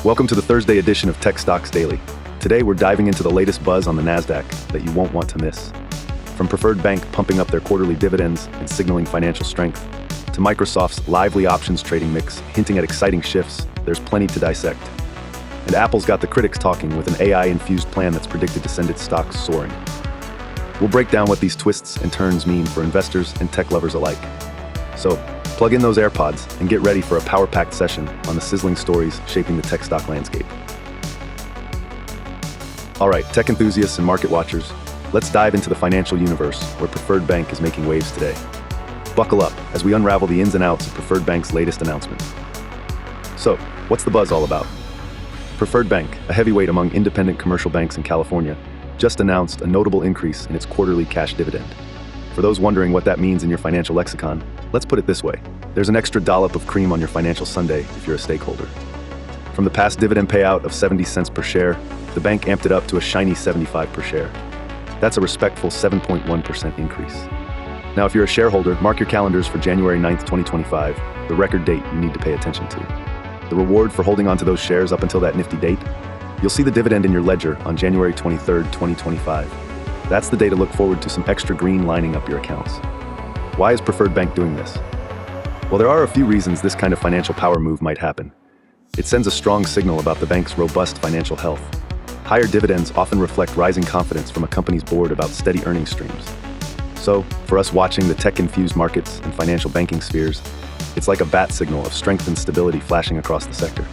Welcome to the Thursday edition of Tech Stocks Daily. Today we're diving into the latest buzz on the NASDAQ that you won't want to miss. From Preferred Bank pumping up their quarterly dividends and signaling financial strength, to Microsoft's lively options trading mix hinting at exciting shifts, there's plenty to dissect. And Apple's got the critics talking with an AI-infused plan that's predicted to send its stocks soaring. We'll break down what these twists and turns mean for investors and tech lovers alike. So, plug in those AirPods and get ready for a power-packed session on the sizzling stories shaping the tech stock landscape. All right, tech enthusiasts and market watchers, let's dive into the financial universe where Preferred Bank is making waves today. Buckle up as we unravel the ins and outs of Preferred Bank's latest announcement. So, what's the buzz all about? Preferred Bank, a heavyweight among independent commercial banks in California, just announced a notable increase in its quarterly cash dividend. For those wondering what that means in your financial lexicon, let's put it this way. There's an extra dollop of cream on your financial sundae if you're a stakeholder. From the past dividend payout of 70 cents per share, the bank amped it up to a shiny 75 per share. That's a respectful 7.1% increase. Now, if you're a shareholder, mark your calendars for January 9th, 2025, the record date you need to pay attention to. The reward for holding on to those shares up until that nifty date? You'll see the dividend in your ledger on January 23rd, 2025. That's the day to look forward to some extra green lining up your accounts. Why is Preferred Bank doing this? Well, there are a few reasons this kind of financial power move might happen. It sends a strong signal about the bank's robust financial health. Higher dividends often reflect rising confidence from a company's board about steady earnings streams. So, for us watching the tech-infused markets and financial banking spheres, it's like a bat signal of strength and stability flashing across the sector.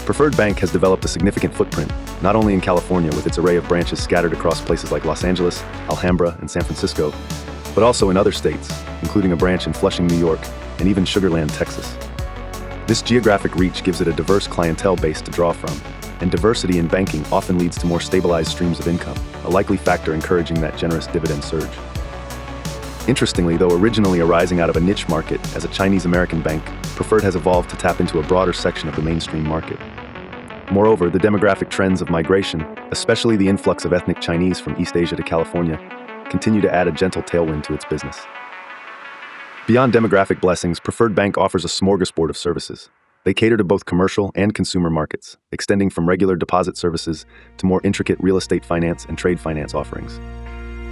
Preferred Bank has developed a significant footprint, not only in California with its array of branches scattered across places like Los Angeles, Alhambra, and San Francisco, but also in other states, including a branch in Flushing, New York, and even Sugar Land, Texas. This geographic reach gives it a diverse clientele base to draw from, and diversity in banking often leads to more stabilized streams of income, a likely factor encouraging that generous dividend surge. Interestingly, though originally arising out of a niche market as a Chinese-American bank, Preferred has evolved to tap into a broader section of the mainstream market. Moreover, the demographic trends of migration, especially the influx of ethnic Chinese from East Asia to California, continue to add a gentle tailwind to its business. Beyond demographic blessings, Preferred Bank offers a smorgasbord of services. They cater to both commercial and consumer markets, extending from regular deposit services to more intricate real estate finance and trade finance offerings.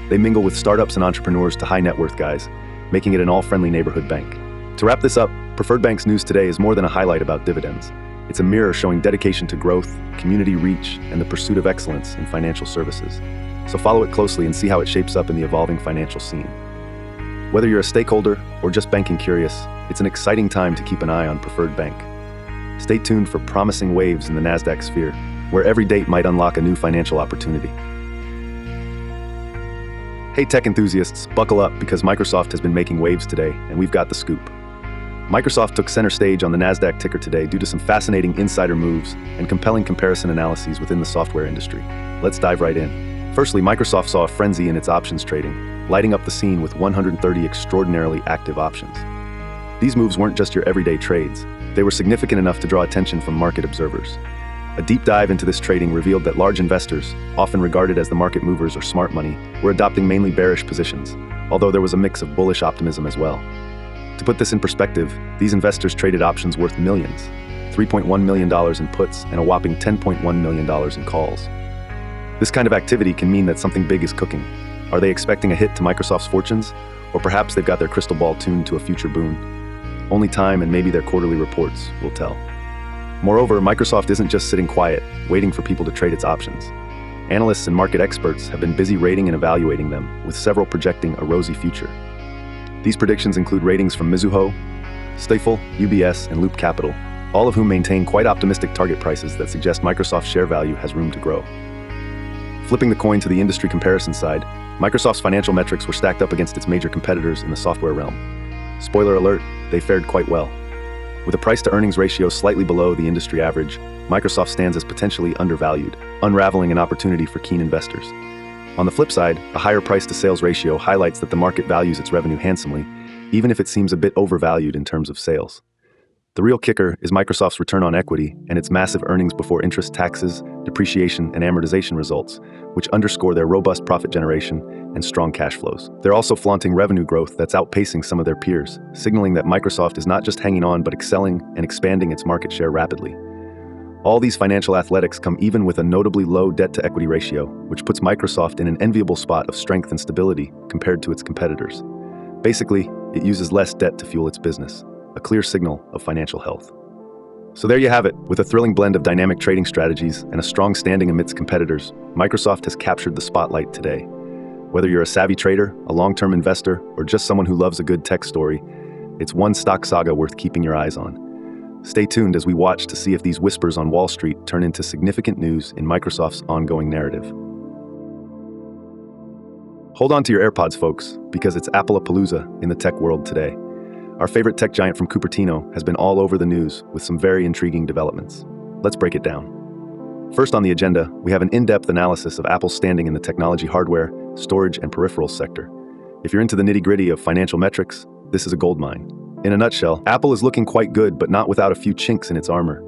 They mingle with startups and entrepreneurs to high net worth guys, making it an all-friendly neighborhood bank. To wrap this up, Preferred Bank's news today is more than a highlight about dividends. It's a mirror showing dedication to growth, community reach, and the pursuit of excellence in financial services. So follow it closely and see how it shapes up in the evolving financial scene. Whether you're a stakeholder or just banking curious, it's an exciting time to keep an eye on Preferred Bank. Stay tuned for promising waves in the NASDAQ sphere, where every date might unlock a new financial opportunity. Hey tech enthusiasts, buckle up because Microsoft has been making waves today, and we've got the scoop. Microsoft took center stage on the NASDAQ ticker today due to some fascinating insider moves and compelling comparison analyses within the software industry. Let's dive right in. Firstly, Microsoft saw a frenzy in its options trading, lighting up the scene with 130 extraordinarily active options. These moves weren't just your everyday trades, they were significant enough to draw attention from market observers. A deep dive into this trading revealed that large investors, often regarded as the market movers or smart money, were adopting mainly bearish positions, although there was a mix of bullish optimism as well. To put this in perspective, these investors traded options worth millions, $3.1 million in puts and a whopping $10.1 million in calls. This kind of activity can mean that something big is cooking. Are they expecting a hit to Microsoft's fortunes? Or perhaps they've got their crystal ball tuned to a future boon? Only time and maybe their quarterly reports will tell. Moreover, Microsoft isn't just sitting quiet, waiting for people to trade its options. Analysts and market experts have been busy rating and evaluating them, with several projecting a rosy future. These predictions include ratings from Mizuho, Stifel, UBS, and Loop Capital, all of whom maintain quite optimistic target prices that suggest Microsoft's share value has room to grow. Flipping the coin to the industry comparison side, Microsoft's financial metrics were stacked up against its major competitors in the software realm. Spoiler alert, they fared quite well. With a price-to-earnings ratio slightly below the industry average, Microsoft stands as potentially undervalued, unraveling an opportunity for keen investors. On the flip side, a higher price-to-sales ratio highlights that the market values its revenue handsomely, even if it seems a bit overvalued in terms of sales. The real kicker is Microsoft's return on equity and its massive earnings before interest, taxes, depreciation, and amortization results, which underscore their robust profit generation and strong cash flows. They're also flaunting revenue growth that's outpacing some of their peers, signaling that Microsoft is not just hanging on but excelling and expanding its market share rapidly. All these financial athletics come even with a notably low debt-to-equity ratio, which puts Microsoft in an enviable spot of strength and stability compared to its competitors. Basically, it uses less debt to fuel its business, a clear signal of financial health. So there you have it. With a thrilling blend of dynamic trading strategies and a strong standing amidst competitors, Microsoft has captured the spotlight today. Whether you're a savvy trader, a long-term investor, or just someone who loves a good tech story, it's one stock saga worth keeping your eyes on. Stay tuned as we watch to see if these whispers on Wall Street turn into significant news in Microsoft's ongoing narrative. Hold on to your AirPods, folks, because it's Apple-a-palooza in the tech world today. Our favorite tech giant from Cupertino has been all over the news with some very intriguing developments. Let's break it down. First on the agenda, we have an in-depth analysis of Apple's standing in the technology hardware, storage, and peripherals sector. If you're into the nitty-gritty of financial metrics, this is a goldmine. In a nutshell, Apple is looking quite good, but not without a few chinks in its armor.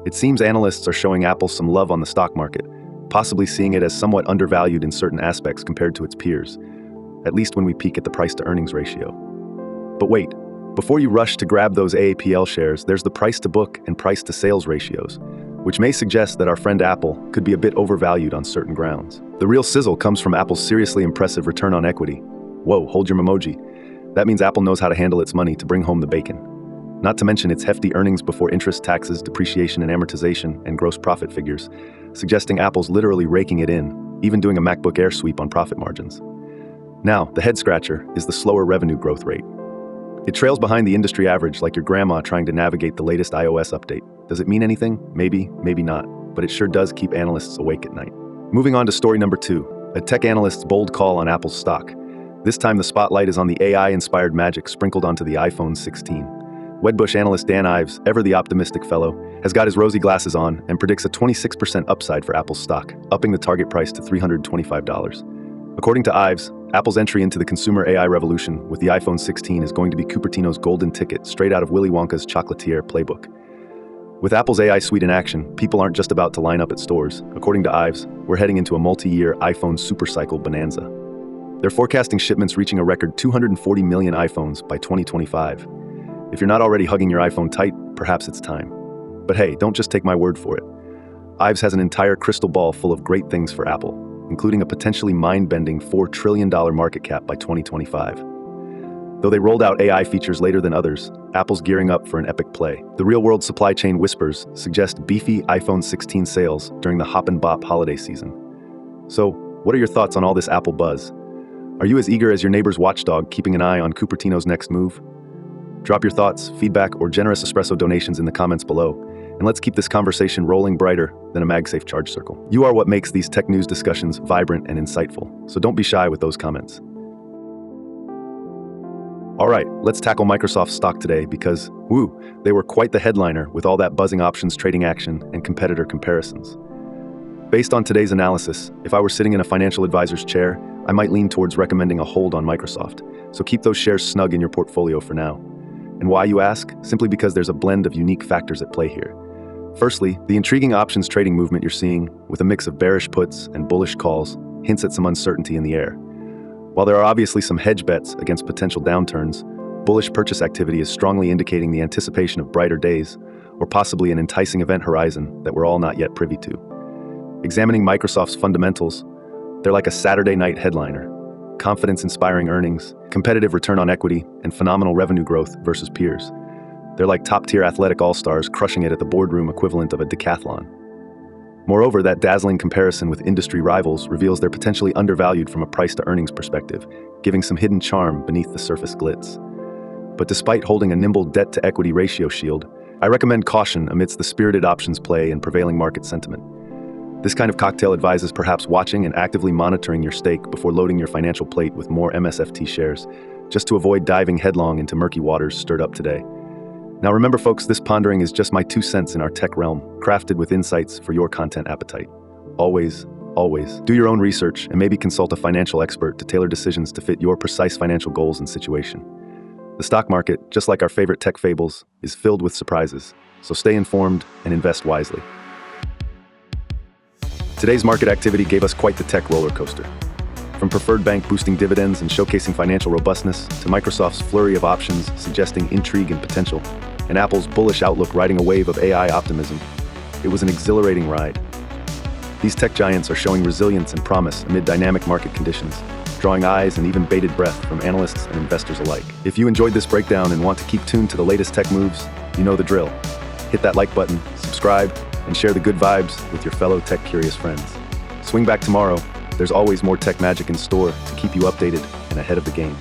It seems analysts are showing Apple some love on the stock market, possibly seeing it as somewhat undervalued in certain aspects compared to its peers, at least when we peek at the price-to-earnings ratio. But wait, before you rush to grab those AAPL shares, there's the price-to-book and price-to-sales ratios, which may suggest that our friend Apple could be a bit overvalued on certain grounds. The real sizzle comes from Apple's seriously impressive return on equity. Whoa, hold your memoji. That means Apple knows how to handle its money to bring home the bacon. Not to mention its hefty earnings before interest, taxes, depreciation, and amortization, and gross profit figures, suggesting Apple's literally raking it in, even doing a MacBook Air sweep on profit margins. Now, the head-scratcher is the slower revenue growth rate. It trails behind the industry average like your grandma trying to navigate the latest iOS update. Does it mean anything? Maybe, maybe not, but it sure does keep analysts awake at night. Moving on to story number 2, a tech analyst's bold call on Apple's stock. This time the spotlight is on the AI-inspired magic sprinkled onto the iPhone 16. Wedbush analyst Dan Ives, ever the optimistic fellow, has got his rosy glasses on and predicts a 26% upside for Apple's stock, upping the target price to $325. According to Ives, Apple's entry into the consumer AI revolution with the iPhone 16 is going to be Cupertino's golden ticket straight out of Willy Wonka's chocolatier playbook. With Apple's AI suite in action, people aren't just about to line up at stores. According to Ives, we're heading into a multi-year iPhone supercycle bonanza. They're forecasting shipments reaching a record 240 million iPhones by 2025. If you're not already hugging your iPhone tight, perhaps it's time. But hey, don't just take my word for it. Ives has an entire crystal ball full of great things for Apple, including a potentially mind-bending $4 trillion market cap by 2025. Though they rolled out AI features later than others, Apple's gearing up for an epic play. The real-world supply chain whispers suggest beefy iPhone 16 sales during the hop and bop holiday season. So, what are your thoughts on all this Apple buzz? Are you as eager as your neighbor's watchdog keeping an eye on Cupertino's next move? Drop your thoughts, feedback, or generous espresso donations in the comments below, and let's keep this conversation rolling brighter than a MagSafe charge circle. You are what makes these tech news discussions vibrant and insightful, so don't be shy with those comments. All right, let's tackle Microsoft's stock today because, woo, they were quite the headliner with all that buzzing options trading action and competitor comparisons. Based on today's analysis, if I were sitting in a financial advisor's chair, I might lean towards recommending a hold on Microsoft, so keep those shares snug in your portfolio for now. And why, you ask? Simply because there's a blend of unique factors at play here. Firstly, the intriguing options trading movement you're seeing, with a mix of bearish puts and bullish calls, hints at some uncertainty in the air. While there are obviously some hedge bets against potential downturns, bullish purchase activity is strongly indicating the anticipation of brighter days, or possibly an enticing event horizon that we're all not yet privy to. Examining Microsoft's fundamentals, they're like a Saturday night headliner. Confidence-inspiring earnings, competitive return on equity, and phenomenal revenue growth versus peers. They're like top-tier athletic all-stars crushing it at the boardroom equivalent of a decathlon. Moreover, that dazzling comparison with industry rivals reveals they're potentially undervalued from a price-to-earnings perspective, giving some hidden charm beneath the surface glitz. But despite holding a nimble debt-to-equity ratio shield, I recommend caution amidst the spirited options play and prevailing market sentiment. This kind of cocktail advises perhaps watching and actively monitoring your stake before loading your financial plate with more MSFT shares, just to avoid diving headlong into murky waters stirred up today. Now remember folks, this pondering is just my 2 cents in our tech realm, crafted with insights for your content appetite. Always do your own research and maybe consult a financial expert to tailor decisions to fit your precise financial goals and situation. The stock market, just like our favorite tech fables, is filled with surprises, so stay informed and invest wisely. Today's market activity gave us quite the tech roller coaster. From Preferred Bank boosting dividends and showcasing financial robustness, to Microsoft's flurry of options suggesting intrigue and potential, and Apple's bullish outlook riding a wave of AI optimism, It was an exhilarating ride. These tech giants are showing resilience and promise amid dynamic market conditions, drawing eyes and even bated breath from analysts and investors alike. If you enjoyed this breakdown and want to keep tuned to the latest tech moves, you know the drill. Hit that like button, subscribe, and share the good vibes with your fellow tech-curious friends. Swing back tomorrow. There's always more tech magic in store to keep you updated and ahead of the game.